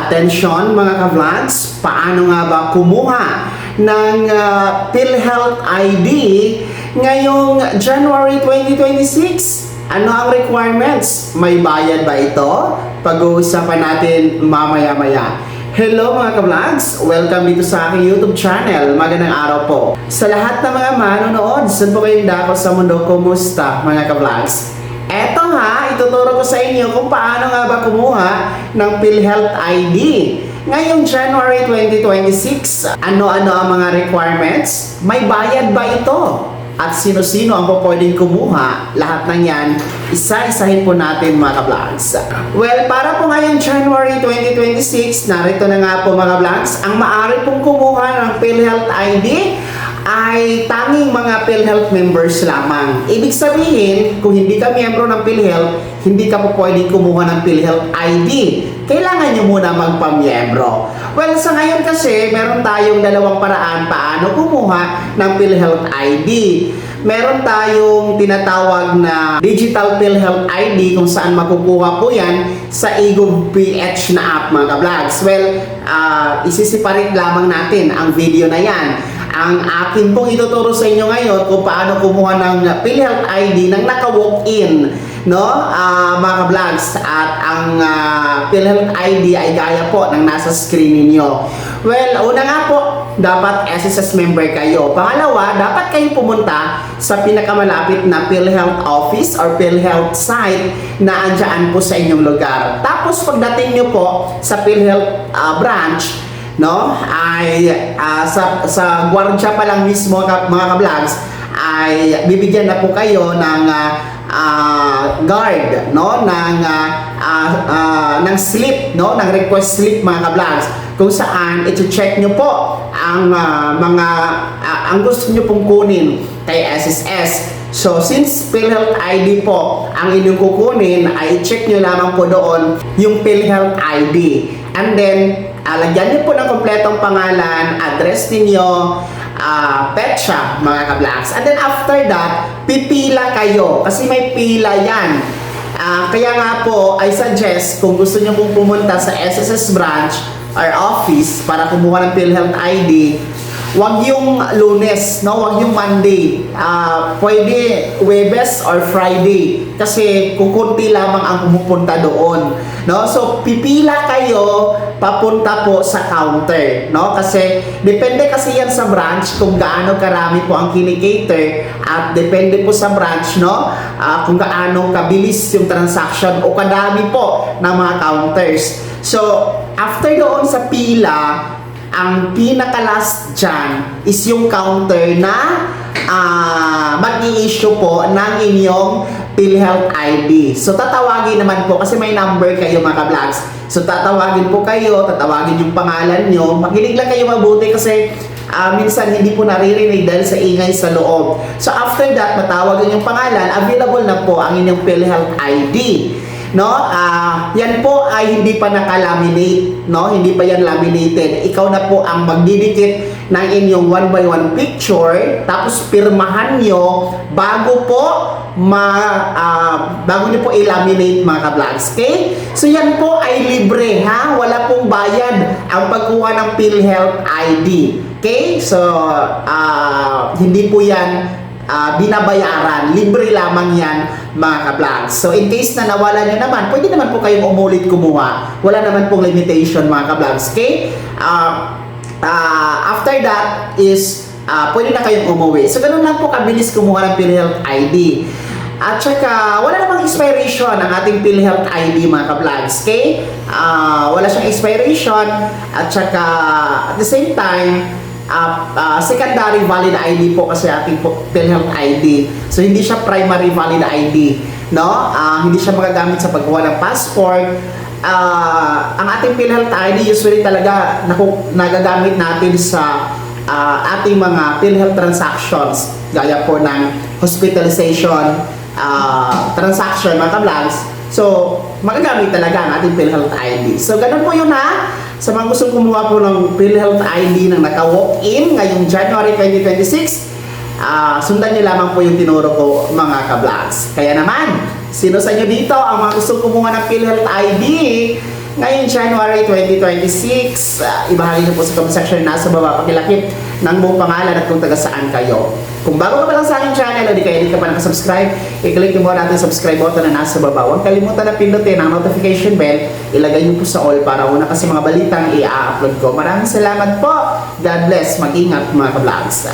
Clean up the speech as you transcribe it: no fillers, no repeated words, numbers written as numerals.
Atensyon mga ka-vlogs, paano nga ba kumuha ng PhilHealth ID ngayong January 2026? Ano ang requirements? May bayad ba ito? Pag-uusapan natin mamaya-maya. Hello mga ka-vlogs! Welcome dito sa aking YouTube channel. Magandang araw po. Sa lahat ng mga manonood, saan po kayong dako sa mundo? Kumusta mga ka-vlogs? Eto nga, ituturo ko sa inyo kung paano nga ba kumuha ng PhilHealth ID. Ngayong January 2026, ano-ano ang mga requirements? May bayad ba ito? At sino-sino ang pwedeng kumuha? Lahat ng yan, isa-isahin po natin mga ka-vlogs. Well, para po ngayong January 2026, narito na nga po mga vlogs, ang maaari pong kumuha ng PhilHealth ID ay tanging mga PhilHealth members lamang. Ibig sabihin, kung hindi ka miyembro ng PhilHealth, hindi ka po pwedeng kumuha ng PhilHealth ID. Kailangan nyo muna magpamiyembro. Well, sa ngayon kasi, meron tayong dalawang paraan paano kumuha ng PhilHealth ID. Meron tayong tinatawag na Digital PhilHealth ID kung saan makukuha po yan sa eGov.ph na app mga ka-vlogs. Well, isisiparate lamang natin ang video na yan. Ang akin pong ituturo sa inyo ngayon kung paano kumuha ng PhilHealth ID nang naka-walk-in, no? Mga ka-vlogs. At ang PhilHealth ID ay gaya po ng nasa screen ninyo. Well, una nga po, dapat SSS member kayo. Pangalawa, dapat kayo pumunta sa pinakamalapit na PhilHealth office or PhilHealth site na andyan po sa inyong lugar. Tapos pagdating nyo po sa PhilHealth branch, no, ay sa gwardiya pa lang mismo mga ka-vlogs ay bibigyan na po kayo ng guard, no, ng slip, no, ng request slip mga ka-vlogs, kung saan i-check nyo po ang ang gusto nyo pong kunin kay SSS. So, since PhilHealth ID po ang inyong kukunin, ay i-check nyo lamang po doon yung PhilHealth ID. And then, lagyan niyo po ng kompletong pangalan, address ninyo, petsa mga ka-vlogs. And then after that, pipila kayo kasi may pila yan. Kaya nga po, I suggest kung gusto niyo pong pumunta sa SSS branch or office para kumuha ng PhilHealth ID, wag yung Lunes, no? Wag yung Monday. Pwede Huwebes or Friday kasi kukunti lamang ang pumupunta doon, no? So pipila kayo papunta po sa counter, no? Kasi depende kasi yan sa branch kung gaano karami po ang kinikater at depende po sa branch, no? Kung gaano kabilis yung transaction o kadami po ng mga counters. So after doon sa pila, ang pinaka-last dyan is yung counter na mag-i-issue po ng inyong PhilHealth ID. So, tatawagin naman po kasi may number kayo mga ka-vlogs. So, tatawagin po kayo, tatawagin yung pangalan nyo. Makinig lang kayo mabuti kasi minsan hindi po naririnig dahil sa ingay sa loob. So, after that, matawagan yung pangalan, available na po ang inyong PhilHealth ID. No, yan po ay hindi pa naka-laminate, no? Hindi pa yan laminated. Ikaw na po ang magdidikit ng inyong 1 by 1 picture, tapos pirmahan nyo bago po bago nyo po i-laminate mga ka-vlogs. Okay? So yan po ay libre, ha? Wala pong bayad ang pagkuha ng PhilHealth ID. Okay? So hindi po yan binabayaran. Libre lamang yan mga ka-vlogs. So in case na nawala nyo naman, pwede naman po kayong umulit kumuha. Wala naman pong limitation mga ka-vlogs. Okay? After that is pwede na kayong umuwi. So ganun lang po kabilis kumuha ng PhilHealth ID. At saka wala namang expiration ang ating PhilHealth ID mga ka-vlogs. Okay? Wala siyang expiration. At saka at the same time, secondary valid ID po kasi ating PhilHealth ID. So hindi siya primary valid ID, no? Hindi siya magagamit sa pagkuha ng passport. Ang ating PhilHealth ID usually talaga nagagamit natin sa ating mga PhilHealth transactions gaya po ng hospitalization transaction mga ka-vlogs. So magagamit talaga ang ating PhilHealth ID. So ganun po yun, ha? Sa mga gustong kumuha po ng PhilHealth ID nang naka-walk-in ngayong January 2026, sundan niyo lamang po yung tinuro ko mga ka-vlogs. Kaya naman, sino sa inyo dito ang mga gustong kumuha ng PhilHealth ID ngayong January 2026. Ibahagi niyo po sa comment section na nasa baba, pakilakip ng buong pangalan at kung taga saan kayo. Kung bago ka pa lang sa aking channel o di ka pa nakasubscribe, i-click mo natin subscribe button na nasa baba. Huwag kalimutan na pindutin ang notification bell. Ilagay niyo po sa all para una kasi mga balitang i-upload ko. Maraming salamat po. God bless. Mag-ingat mga ka-vlogs.